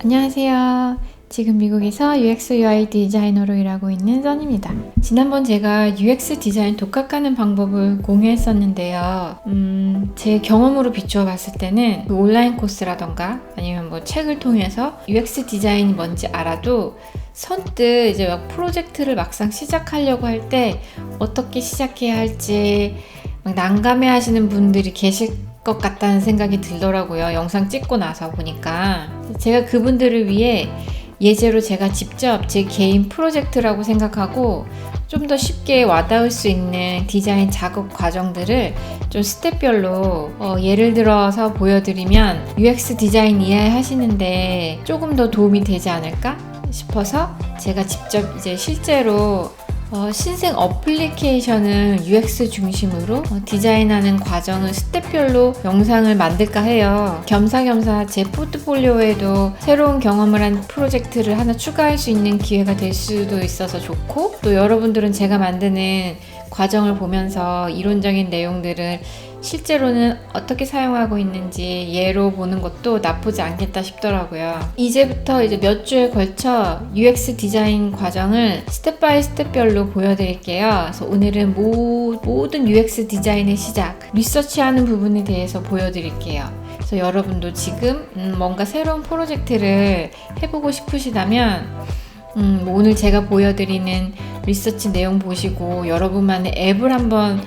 안녕하세요. 지금 미국에서 UX UI 디자이너로 일하고 있는 써니입니다. 지난번 제가 UX 디자인 독학하는 방법을 공유했었는데요. 제 경험으로 비추어 봤을 때는 그 온라인 코스라던가 아니면 뭐 책을 통해서 UX 디자인이 뭔지 알아도 선뜻 이제 막 프로젝트를 막상 시작하려고 할 때 어떻게 시작해야 할지 막 난감해 하시는 분들이 계실 것 같다는 생각이 들더라고요. 영상 찍고 나서 보니까. 제가 그분들을 위해 예제로 제가 직접 제 개인 프로젝트라고 생각하고 좀 더 쉽게 와닿을 수 있는 디자인 작업 과정들을 좀 스텝별로 예를 들어서 보여드리면 UX 디자인 이해하시는데 조금 더 도움이 되지 않을까 싶어서 제가 직접 이제 실제로 신생 어플리케이션을 UX 중심으로 디자인하는 과정을 스텝별로 영상을 만들까 해요. 겸사겸사 제 포트폴리오에도 새로운 경험을 한 프로젝트를 하나 추가할 수 있는 기회가 될 수도 있어서 좋고, 또 여러분들은 제가 만드는 과정을 보면서 이론적인 내용들을 실제로는 어떻게 사용하고 있는지 예로 보는 것도 나쁘지 않겠다 싶더라고요. 이제부터 이제 몇 주에 걸쳐 UX 디자인 과정을 스텝 바이 스텝별로 보여드릴게요. 그래서 오늘은 모든 UX 디자인의 시작, 리서치하는 부분에 대해서 보여드릴게요. 그래서 여러분도 지금 뭔가 새로운 프로젝트를 해보고 싶으시다면 오늘 제가 보여드리는 리서치 내용 보시고 여러분만의 앱을 한번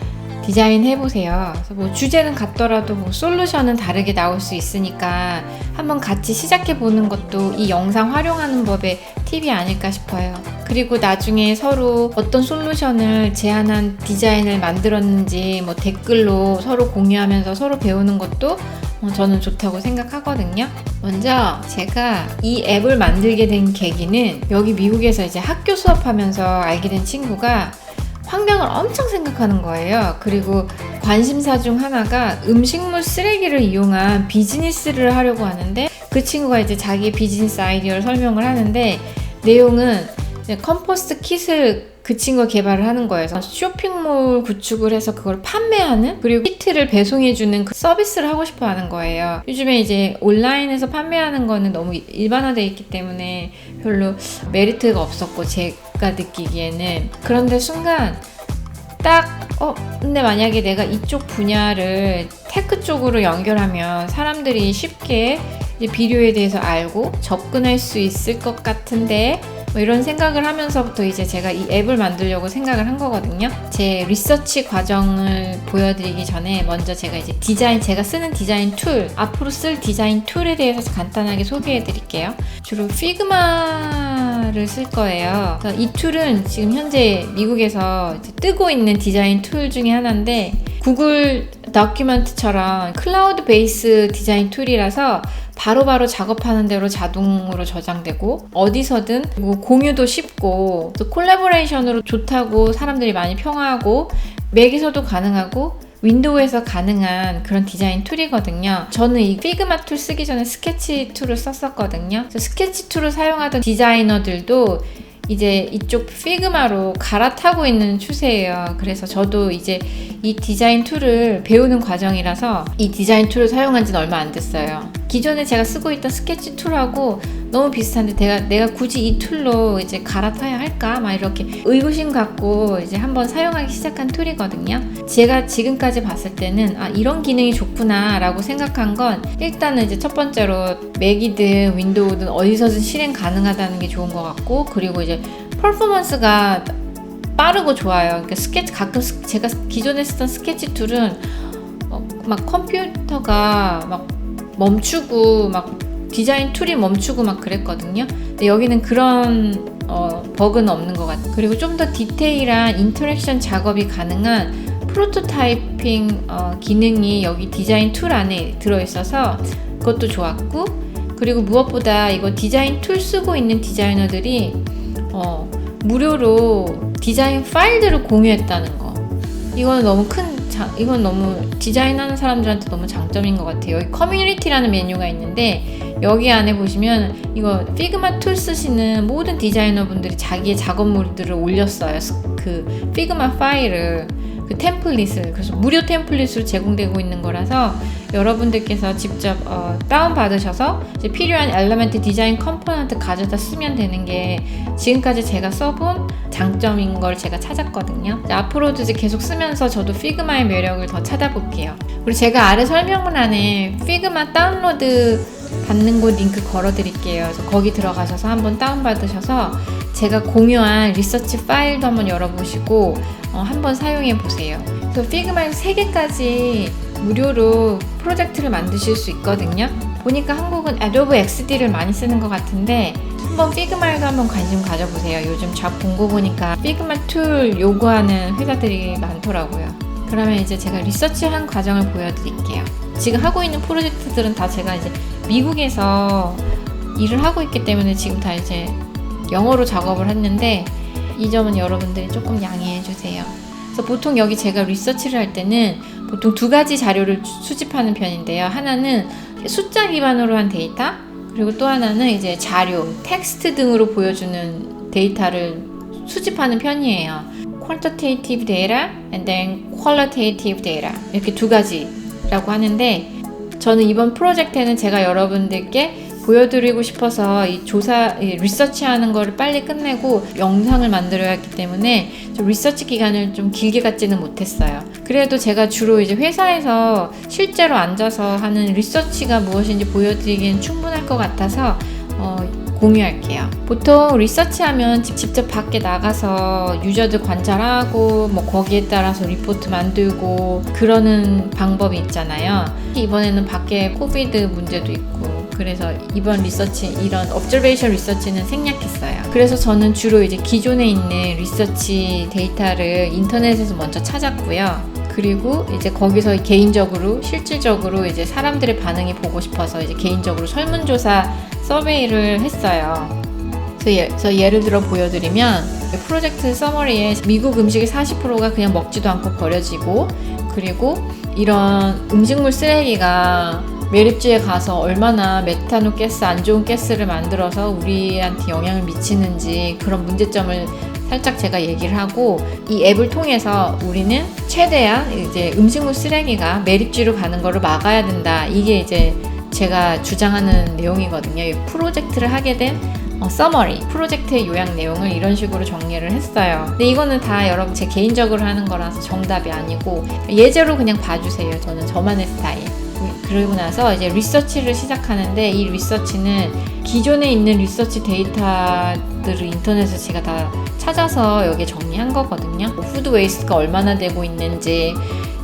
디자인 해보세요. 그래서 뭐 주제는 같더라도 뭐 솔루션은 다르게 나올 수 있으니까 한번 같이 시작해보는 것도 이 영상 활용하는 법의 팁이 아닐까 싶어요. 그리고 나중에 서로 어떤 솔루션을 제안한 디자인을 만들었는지 뭐 댓글로 서로 공유하면서 서로 배우는 것도 저는 좋다고 생각하거든요. 먼저 제가 이 앱을 만들게 된 계기는 여기 미국에서 이제 학교 수업하면서 알게 된 친구가 환경을 엄청 생각하는 거예요. 그리고 관심사 중 하나가 음식물 쓰레기를 이용한 비즈니스를 하려고 하는데, 그 친구가 이제 자기의 비즈니스 아이디어를 설명을 하는데 내용은 컴포스트 킷을 그 친구가 개발을 하는 거예요. 쇼핑몰 구축을 해서 그걸 판매하는, 그리고 키트를 배송해주는 그 서비스를 하고 싶어 하는 거예요. 요즘에 이제 온라인에서 판매하는 거는 너무 일반화되어 있기 때문에 별로 메리트가 없었고 제가 느끼기에는. 그런데 순간 딱 근데 만약에 내가 이쪽 분야를 테크 쪽으로 연결하면 사람들이 쉽게 이제 비료에 대해서 알고 접근할 수 있을 것 같은데, 뭐 이런 생각을 하면서부터 이제 제가 이 앱을 만들려고 생각을 한 거거든요. 제 리서치 과정을 보여드리기 전에 먼저 제가 이제 제가 쓰는 디자인 툴, 앞으로 쓸 디자인 툴에 대해서 간단하게 소개해 드릴게요. 주로 피그마를 쓸 거예요. 이 툴은 지금 현재 미국에서 뜨고 있는 디자인 툴 중에 하나인데, 구글 다큐멘트처럼 클라우드 베이스 디자인 툴이라서 바로바로 작업하는 대로 자동으로 저장되고 어디서든 공유도 쉽고 또 콜라보레이션으로 좋다고 사람들이 많이 평하고 맥에서도 가능하고 윈도우에서 가능한 그런 디자인 툴이거든요. 저는 이 피그마 툴 쓰기 전에 스케치 툴을 썼었거든요. 스케치 툴을 사용하던 디자이너들도 이제 이쪽 피그마로 갈아타고 있는 추세예요. 그래서 저도 이제 이 디자인 툴을 배우는 과정이라서 이 디자인 툴을 사용한 지는 얼마 안 됐어요. 기존에 제가 쓰고 있던 스케치 툴하고 너무 비슷한데 내가 굳이 이 툴로 이제 갈아타야 할까? 막 이렇게 의구심 갖고 이제 한번 사용하기 시작한 툴이거든요. 제가 지금까지 봤을 때는 이런 기능이 좋구나 라고 생각한 건, 일단은 이제 첫 번째로 맥이든 윈도우든 어디서든 실행 가능하다는 게 좋은 것 같고, 그리고 이제 퍼포먼스가 빠르고 좋아요. 그러니까 가끔 제가 기존에 쓰던 스케치 툴은 막 컴퓨터가 막 멈추고 막 디자인 툴이 멈추고 막 그랬거든요. 근데 여기는 그런 버그는 없는 것 같아요. 그리고 좀 더 디테일한 인터랙션 작업이 가능한 프로토타이핑 기능이 여기 디자인 툴 안에 들어있어서 그것도 좋았고, 그리고 무엇보다 이거 디자인 툴 쓰고 있는 디자이너들이 무료로 디자인 파일들을 공유했다는 거, 이건 너무 디자인하는 사람들한테 너무 장점인 것 같아요. 여기 커뮤니티라는 메뉴가 있는데 여기 안에 보시면 이거 피그마 툴 쓰시는 모든 디자이너분들이 자기의 작업물들을 올렸어요. 그 피그마 파일을. 그 템플릿을, 그래서 무료 템플릿으로 제공되고 있는 거라서 여러분들께서 직접 다운 받으셔서 이제 필요한 엘리멘트 디자인 컴포넌트 가져다 쓰면 되는 게 지금까지 제가 써본 장점인 걸 제가 찾았거든요. 앞으로도 이제 계속 쓰면서 저도 피그마의 매력을 더 찾아볼게요. 그리고 제가 아래 설명란에 피그마 다운로드 받는 곳 링크 걸어드릴게요. 그래서 거기 들어가셔서 한번 다운받으셔서 제가 공유한 리서치 파일도 한번 열어보시고 한번 사용해 보세요. 그래서 피그마에서 3개까지 무료로 프로젝트를 만드실 수 있거든요. 보니까 한국은 애도be XD를 많이 쓰는 것 같은데 한번 피그마에도 한번 관심 가져보세요. 요즘 잡 공고 보니까 피그마 툴 요구하는 회사들이 많더라고요. 그러면 이제 제가 리서치한 과정을 보여드릴게요. 지금 하고 있는 프로젝트들은 다 제가 이제 미국에서 일을 하고 있기 때문에 지금 다 이제 영어로 작업을 했는데 이 점은 여러분들이 조금 양해해 주세요. 그래서 보통 여기 제가 리서치를 할 때는 보통 2가지 자료를 수집하는 편인데요. 하나는 숫자 기반으로 한 데이터, 그리고 또 하나는 이제 자료, 텍스트 등으로 보여주는 데이터를 수집하는 편이에요. quantitative data and then qualitative data, 이렇게 2가지라고 하는데 저는 이번 프로젝트에는 제가 여러분들께 보여드리고 싶어서 이 리서치하는 거를 빨리 끝내고 영상을 만들어야 했기 때문에 좀 리서치 기간을 좀 길게 갖지는 못했어요. 그래도 제가 주로 이제 회사에서 실제로 앉아서 하는 리서치가 무엇인지 보여드리기엔 충분할 것 같아서 공유할게요. 보통 리서치하면 직접 밖에 나가서 유저들 관찰하고 뭐 거기에 따라서 리포트 만들고 그러는 방법이 있잖아요. 이번에는 밖에 코비드 문제도 있고 그래서 이번 리서치, 이런 observation 리서치는 생략했어요. 그래서 저는 주로 이제 기존에 있는 리서치 데이터를 인터넷에서 먼저 찾았고요. 그리고 이제 거기서 개인적으로 실질적으로 이제 사람들의 반응이 보고 싶어서 이제 개인적으로 설문조사 서베이를 했어요. 그래서 예를 들어 보여드리면 프로젝트 서머리에 미국 음식의 40%가 그냥 먹지도 않고 버려지고, 그리고 이런 음식물 쓰레기가 매립지에 가서 얼마나 메탄올 가스, 안 좋은 가스를 만들어서 우리한테 영향을 미치는지 그런 문제점을 살짝 제가 얘기를 하고, 이 앱을 통해서 우리는 최대한 이제 음식물 쓰레기가 매립지로 가는 거를 막아야 된다. 이게 이제 제가 주장하는 내용이거든요. 이 프로젝트를 하게 된 서머리, 프로젝트의 요약 내용을 이런 식으로 정리를 했어요. 근데 이거는 다 여러분 제 개인적으로 하는 거라서 정답이 아니고 예제로 그냥 봐주세요. 저는 저만의 스타일. 그러고 나서 이제 리서치를 시작하는데, 이 리서치는 기존에 있는 리서치 데이터들을 인터넷에서 제가 다 찾아서 여기에 정리한 거거든요. 푸드 웨이스트가 얼마나 되고 있는지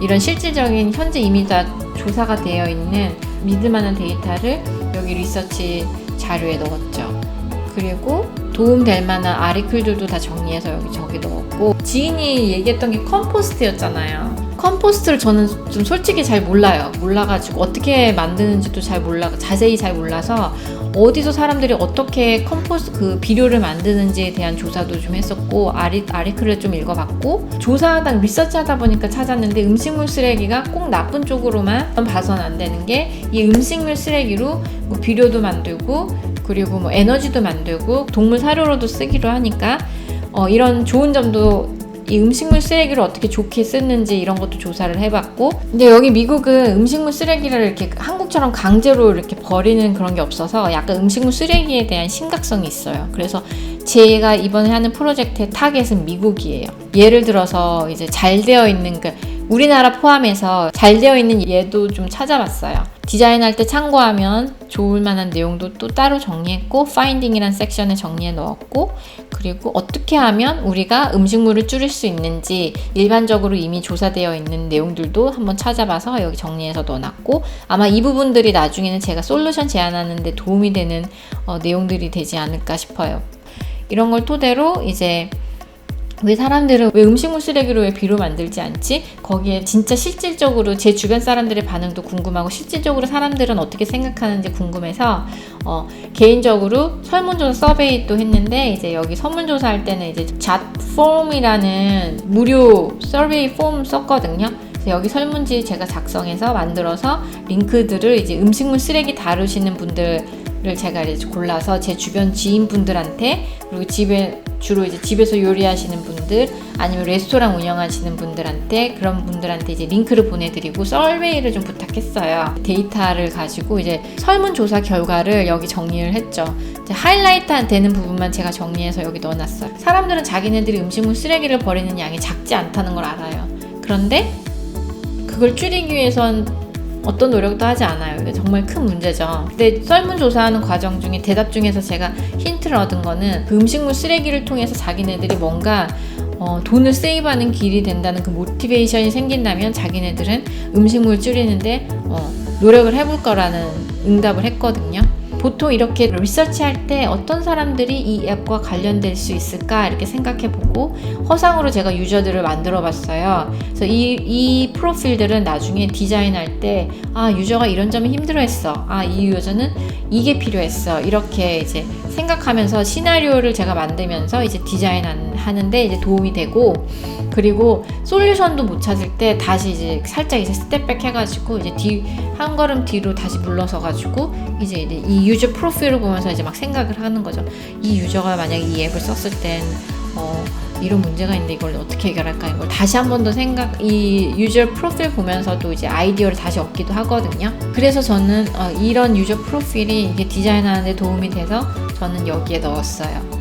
이런 실질적인 현재 이미 다 조사가 되어 있는 믿을만한 데이터를 여기 리서치 자료에 넣었죠. 그리고 도움될 만한 아리클들도 다 정리해서 여기 넣었고, 지인이 얘기했던 게 컴포스트였잖아요. 컴포스트를 저는 좀 솔직히 잘 몰라가지고 어떻게 만드는지도 자세히 잘 몰라서 어디서 사람들이 어떻게 컴포스트 비료를 만드는지에 대한 조사도 좀 했었고, 아리클을 좀 읽어봤고, 리서치하다 보니까 찾았는데 음식물 쓰레기가 꼭 나쁜 쪽으로만 봐서는 안 되는 게, 이 음식물 쓰레기로 뭐 비료도 만들고 그리고 뭐 에너지도 만들고 동물 사료로도 쓰기로 하니까 이런 좋은 점도, 이 음식물 쓰레기를 어떻게 좋게 쓰는지 이런 것도 조사를 해봤고, 근데 여기 미국은 음식물 쓰레기를 이렇게 한국처럼 강제로 이렇게 버리는 그런 게 없어서 약간 음식물 쓰레기에 대한 심각성이 있어요. 그래서 제가 이번에 하는 프로젝트의 타겟은 미국이에요. 예를 들어서 이제 잘 되어 있는 우리나라 포함해서 잘 되어 있는 예도 좀 찾아봤어요. 디자인할 때 참고하면 좋을 만한 내용도 또 따로 정리했고, 파인딩이란 섹션에 정리해 넣었고, 그리고 어떻게 하면 우리가 음식물을 줄일 수 있는지 일반적으로 이미 조사되어 있는 내용들도 한번 찾아봐서 여기 정리해서 넣어놨고, 아마 이 부분들이 나중에는 제가 솔루션 제안하는 데 도움이 되는 내용들이 되지 않을까 싶어요. 이런 걸 토대로 이제 왜 사람들은 왜 음식물 쓰레기로 왜 비료 만들지 않지? 거기에 진짜 실질적으로 제 주변 사람들의 반응도 궁금하고 실질적으로 사람들은 어떻게 생각하는지 궁금해서 개인적으로 설문조사 서베이도 했는데, 이제 여기 설문조사 할 때는 이제 잣폼이라는 무료 서베이 폼 썼거든요. 그래서 여기 설문지 제가 작성해서 만들어서 링크들을 이제 음식물 쓰레기 다루시는 분들을 제가 이제 골라서 제 주변 지인분들한테, 그리고 집에 주로 이제 집에서 요리하시는 분들 아니면 레스토랑 운영하시는 분들한테 그런 분들한테 이제 링크를 보내드리고 서베이를 좀 부탁했어요. 데이터를 가지고 이제 설문조사 결과를 여기 정리를 했죠. 이제 하이라이트 되는 부분만 제가 정리해서 여기 넣어놨어요. 사람들은 자기네들이 음식물 쓰레기를 버리는 양이 작지 않다는 걸 알아요. 그런데 그걸 줄이기 위해선 어떤 노력도 하지 않아요. 이게 정말 큰 문제죠. 근데 설문조사하는 과정 중에 대답 중에서 제가 힌트를 얻은 거는 그 음식물 쓰레기를 통해서 자기네들이 뭔가 돈을 세이브하는 길이 된다는 그 모티베이션이 생긴다면 자기네들은 음식물 줄이는데 노력을 해볼 거라는 응답을 했거든요. 보통 이렇게 리서치할 때 어떤 사람들이 이 앱과 관련될 수 있을까 이렇게 생각해보고 허상으로 제가 유저들을 만들어 봤어요. 그래서 이 프로필들은 나중에 디자인할 때 유저가 이런 점이 힘들어했어, 이 유저는 이게 필요했어, 이렇게 이제 생각하면서 시나리오를 제가 만들면서 이제 디자인하는데 이제 도움이 되고, 그리고 솔루션도 못 찾을 때 다시 이제 살짝 이제 스텝백 해가지고 이제 한 걸음 뒤로 다시 물러서 가지고 이제 이 유저 프로필을 보면서 이제 막 생각을 하는 거죠. 이 유저가 만약에 이 앱을 썼을 땐 이런 문제가 있는데 이걸 어떻게 해결할까, 이걸 다시 한 번 더 이 유저 프로필 보면서도 이제 아이디어를 다시 얻기도 하거든요. 그래서 저는 이런 유저 프로필이 이게 디자인하는 데 도움이 돼서 저는 여기에 넣었어요.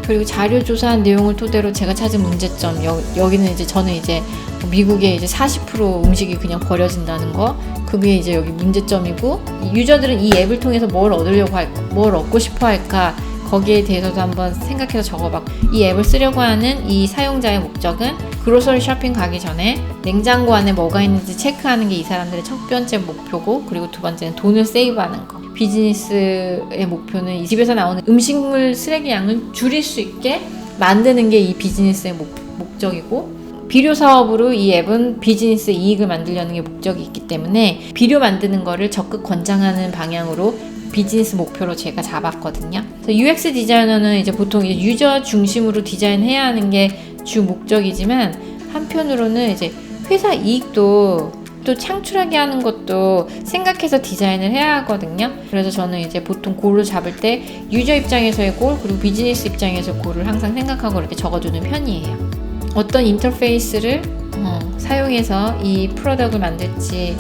그리고 자료 조사한 내용을 토대로 제가 찾은 문제점, 여기는 이제 저는 이제 미국에 이제 40% 음식이 그냥 버려진다는 거, 그게 이제 여기 문제점이고, 유저들은 이 앱을 통해서 뭘 얻고 싶어 할까, 거기에 대해서도 한번 생각해서 적어봤고, 이 앱을 쓰려고 하는 이 사용자의 목적은 그로서리 쇼핑 가기 전에 냉장고 안에 뭐가 있는지 체크하는 게 이 사람들의 첫 번째 목표고, 그리고 두 번째는 돈을 세이브하는 거. 비즈니스의 목표는 이 집에서 나오는 음식물 쓰레기 양을 줄일 수 있게 만드는 게 이 비즈니스의 목적이고, 비료 사업으로 이 앱은 비즈니스 이익을 만들려는 게 목적이 있기 때문에 비료 만드는 거를 적극 권장하는 방향으로 비즈니스 목표로 제가 잡았거든요. 그래서 UX 디자이너는 이제 보통 이제 유저 중심으로 디자인해야 하는 게 주 목적이지만, 한편으로는 이제 회사 이익도 또 창출하게 하는 것도 생각해서 디자인을 해야 하거든요. 그래서 저는 이제 보통 골을 잡을 때 유저 입장에서의 골, 그리고 비즈니스 입장에서의 골을 항상 생각하고 이렇게 적어두는 편이에요. 어떤 인터페이스를 사용해서 이 프로덕트를 만들지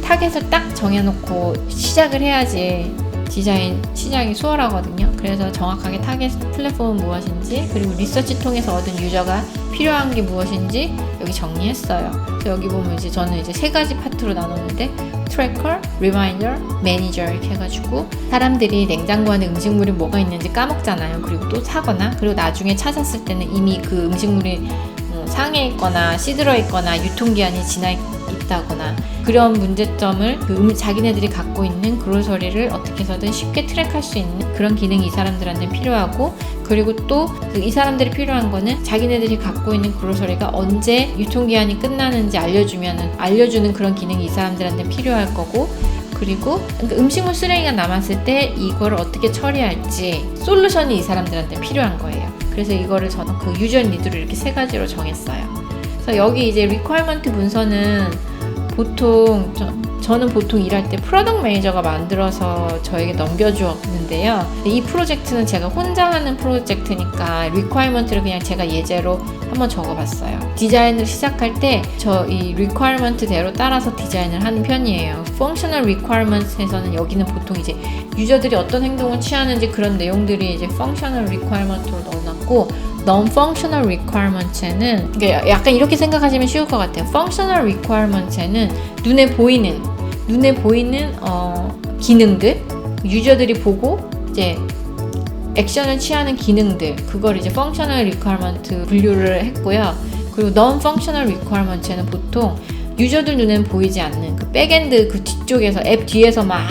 타겟을 딱 정해놓고 시작을 해야지 디자인 시작이 수월하거든요. 그래서 정확하게 타겟 플랫폼은 무엇인지, 그리고 리서치 통해서 얻은 유저가 필요한 게 무엇인지 여기 정리했어요. 그래서 여기 보면 이제 저는 이제 세 가지 파트로 나눴는데, 트래커, 리마인더, 매니저 이렇게 해가지고 사람들이 냉장고 안에 음식물이 뭐가 있는지 까먹잖아요. 그리고 또 사거나, 그리고 나중에 찾았을 때는 이미 그 음식물이 상해 있거나 시들어 있거나 유통기한이 지나 있다거나, 그런 문제점을 자기네들이 갖고 있는 그로서리를 어떻게 해서든 쉽게 트랙할 수 있는 그런 기능이 이 사람들한테 필요하고, 그리고 또 이 사람들이 필요한 거는 자기네들이 갖고 있는 그로서리가 언제 유통기한이 끝나는지 알려주는 그런 기능이 이 사람들한테 필요할 거고, 그리고 음식물 쓰레기가 남았을 때 이걸 어떻게 처리할지 솔루션이 이 사람들한테 필요한 거예요. 그래서 이거를 저는 그 유저 니드를 이렇게 세 가지로 정했어요. 그래서 여기 이제 리퀘어먼트 문서는 보통 저는 보통 일할 때 프로덕트 매니저가 만들어서 저에게 넘겨주었는데요. 이 프로젝트는 제가 혼자 하는 프로젝트니까 리퀘어먼트를 그냥 제가 예제로 한번 적어봤어요. 디자인을 시작할 때 저 이 리퀘어먼트대로 따라서 디자인을 하는 편이에요. 펑셔널 리퀘어먼트에서는 여기는 보통 이제 유저들이 어떤 행동을 취하는지 그런 내용들이 이제 펑셔널 리퀘어먼트로 넣어놨고, Non-functional requirement에는 약간 이렇게 생각하시면 쉬울 것 같아요. Functional requirement에는 눈에 보이는 기능들, 유저들이 보고 이제 액션을 취하는 기능들, 그걸 이제 functional requirement 분류를 했고요. 그리고 non-functional requirement에는 보통 유저들 눈에는 보이지 않는 그 백엔드 그 뒤쪽에서 앱 뒤에서 막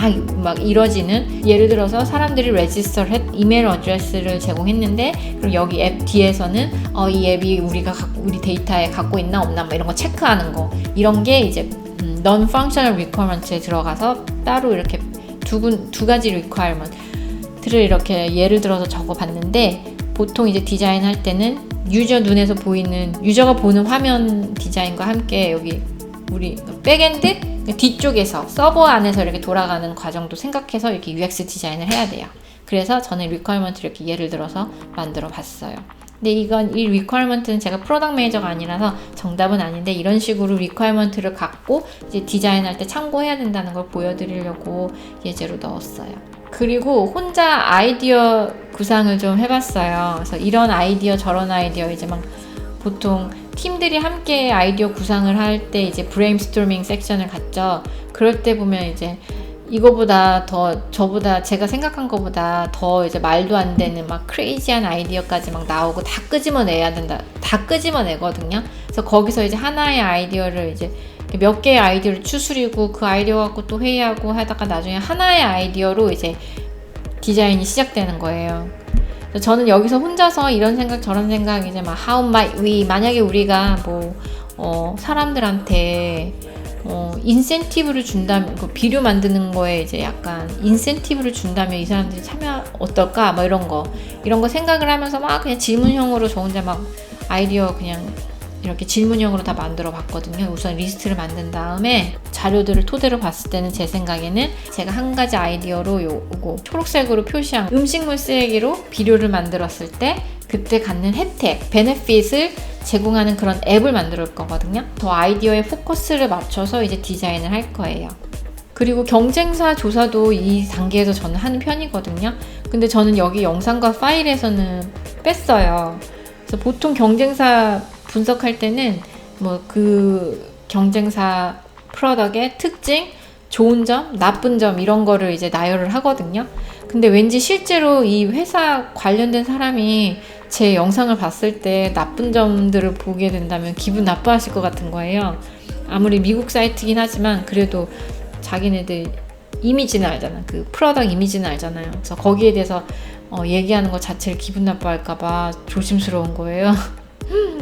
이뤄지는, 예를 들어서 사람들이 레지스터를 이메일 어드레스를 제공했는데, 그리고 여기 앱 뒤에서는 이 앱이 우리 데이터에 갖고 있나 없나 이런 거 체크하는 거, 이런 게 이제 non-functional requirement에 들어가서 따로 이렇게 두 가지 requirement를 이렇게 예를 들어서 적어봤는데, 보통 이제 디자인할 때는 유저 눈에서 보이는, 유저가 보는 화면 디자인과 함께 여기 우리 백엔드 뒤쪽에서 서버 안에서 이렇게 돌아가는 과정도 생각해서 이렇게 UX 디자인을 해야 돼요. 그래서 저는 리퀘어먼트를 이렇게 예를 들어서 만들어 봤어요. 근데 이 리퀘어먼트는 제가 프로덕트 매니저가 아니라서 정답은 아닌데 이런 식으로 리퀘어먼트를 갖고 이제 디자인할 때 참고해야 된다는 걸 보여드리려고 예제로 넣었어요. 그리고 혼자 아이디어 구상을 좀 해봤어요. 그래서 이런 아이디어 저런 아이디어 이제 막 보통 팀들이 함께 아이디어 구상을 할 때 이제 브레인스토밍 섹션을 갖죠. 그럴 때 보면 이제 이거보다 더 저보다 제가 생각한 거보다 더 이제 말도 안 되는 막 크레이지한 아이디어까지 막 나오고 다 끄집어내야 된다. 다 끄집어내거든요. 그래서 거기서 이제 하나의 아이디어를 이제 몇 개의 아이디어를 추스리고 그 아이디어 갖고 또 회의하고 하다가 나중에 하나의 아이디어로 이제 디자인이 시작되는 거예요. 저는 여기서 혼자서 이런 생각 저런 생각 이제 막 how might we 만약에 우리가 뭐 사람들한테 인센티브를 준다면 그 비료 만드는 거에 이제 약간 인센티브를 준다면 이 사람들이 참여 어떨까 뭐 이런 거 생각을 하면서 막 그냥 질문형으로 저 혼자 막 아이디어 그냥 이렇게 질문형으로 다 만들어 봤거든요. 우선 리스트를 만든 다음에 자료들을 토대로 봤을 때는 제 생각에는 제가 한 가지 아이디어로 요거 초록색으로 표시한 음식물 쓰레기로 비료를 만들었을 때 그때 갖는 혜택, 베네핏을 제공하는 그런 앱을 만들 거거든요. 더 아이디어에 포커스를 맞춰서 이제 디자인을 할 거예요. 그리고 경쟁사 조사도 이 단계에서 저는 하는 편이거든요. 근데 저는 여기 영상과 파일에서는 뺐어요. 그래서 보통 경쟁사 분석할 때는 뭐 그 경쟁사 프로덕트의 특징, 좋은 점, 나쁜 점 이런 거를 이제 나열을 하거든요. 근데 왠지 실제로 이 회사 관련된 사람이 제 영상을 봤을 때 나쁜 점들을 보게 된다면 기분 나빠하실 것 같은 거예요. 아무리 미국 사이트긴 하지만 그래도 자기네들 이미지는 알잖아. 그 프로덕트 이미지는 알잖아요. 그래서 거기에 대해서 얘기하는 것 자체를 기분 나빠할까봐 조심스러운 거예요.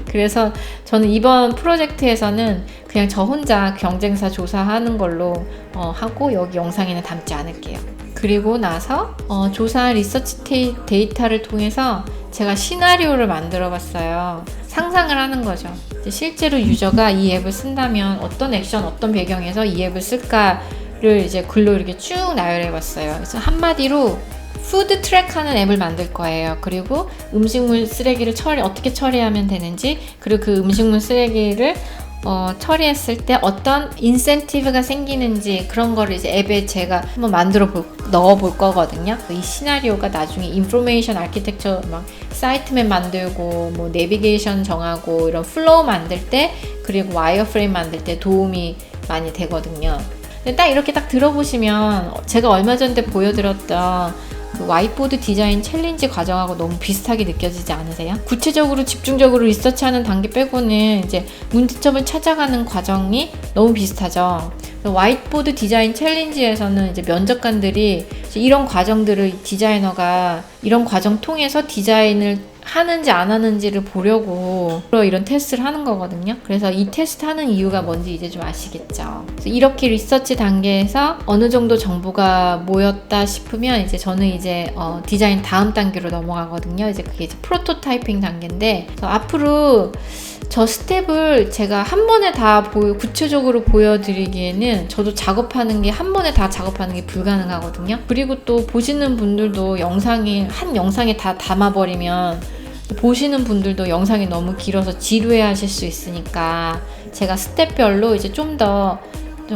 그래서 저는 이번 프로젝트에서는 그냥 저 혼자 경쟁사 조사하는 걸로 하고 여기 영상에는 담지 않을게요. 그리고 나서 조사 리서치 데이터를 통해서 제가 시나리오를 만들어 봤어요. 상상을 하는 거죠. 실제로 유저가 이 앱을 쓴다면 어떤 액션, 어떤 배경에서 이 앱을 쓸까를 이제 글로 이렇게 쭉 나열해 봤어요. 그래서 한마디로 푸드 트랙하는 앱을 만들 거예요. 그리고 음식물 쓰레기를 어떻게 처리하면 되는지, 그리고 그 음식물 쓰레기를 처리했을 때 어떤 인센티브가 생기는지 그런 거를 이제 앱에 제가 한번 넣어볼 거거든요. 이 시나리오가 나중에 인포메이션 아키텍처 막 사이트맵 만들고 뭐 내비게이션 정하고 이런 플로우 만들 때 그리고 와이어프레임 만들 때 도움이 많이 되거든요. 근데 딱 이렇게 딱 들어보시면 제가 얼마 전에 보여드렸던 그 와이트보드 디자인 챌린지 과정하고 너무 비슷하게 느껴지지 않으세요? 구체적으로 집중적으로 리서치하는 단계 빼고는 이제 문제점을 찾아가는 과정이 너무 비슷하죠. 화이트보드 디자인 챌린지에서는 이제 면접관들이 이제 이런 과정들을 디자이너가 이런 과정 통해서 디자인을 하는지 안 하는지를 보려고 이런 테스트를 하는 거거든요. 그래서 이 테스트 하는 이유가 뭔지 이제 좀 아시겠죠. 그래서 이렇게 리서치 단계에서 어느 정도 정보가 모였다 싶으면 이제 저는 이제 디자인 다음 단계로 넘어가거든요. 이제 그게 이제 프로토타이핑 단계인데 앞으로 저 스텝을 제가 한 번에 다 구체적으로 보여드리기에는 저도 작업하는 게 한 번에 다 작업하는 게 불가능하거든요. 그리고 또 보시는 분들도 한 영상에 다 담아버리면 보시는 분들도 영상이 너무 길어서 지루해 하실 수 있으니까 제가 스텝별로 이제 좀 더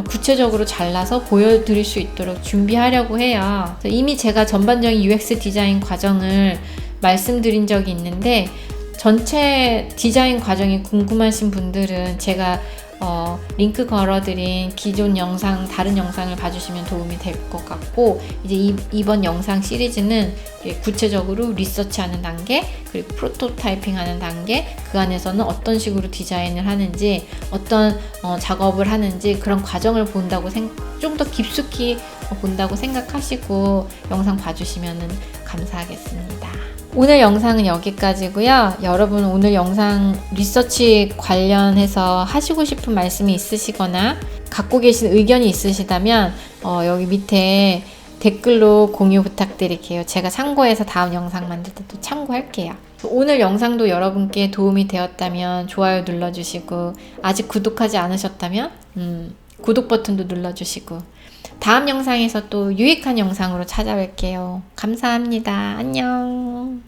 구체적으로 잘라서 보여드릴 수 있도록 준비하려고 해요. 이미 제가 전반적인 UX 디자인 과정을 말씀드린 적이 있는데 전체 디자인 과정이 궁금하신 분들은 제가 링크 걸어드린 기존 영상, 다른 영상을 봐주시면 도움이 될 것 같고 이제 이번 영상 시리즈는 구체적으로 리서치하는 단계, 그리고 프로토타이핑 하는 단계, 그 안에서는 어떤 식으로 디자인을 하는지, 어떤 작업을 하는지 그런 과정을 본다고 좀 더 깊숙이 본다고 생각하시고 영상 봐주시면 감사하겠습니다. 오늘 영상은 여기까지고요. 여러분 오늘 영상 리서치 관련해서 하시고 싶은 말씀이 있으시거나 갖고 계신 의견이 있으시다면 여기 밑에 댓글로 공유 부탁드릴게요. 제가 참고해서 다음 영상 만들 때 또 참고할게요. 오늘 영상도 여러분께 도움이 되었다면 좋아요 눌러주시고 아직 구독하지 않으셨다면 구독 버튼도 눌러주시고 다음 영상에서 또 유익한 영상으로 찾아뵐게요. 감사합니다. 안녕.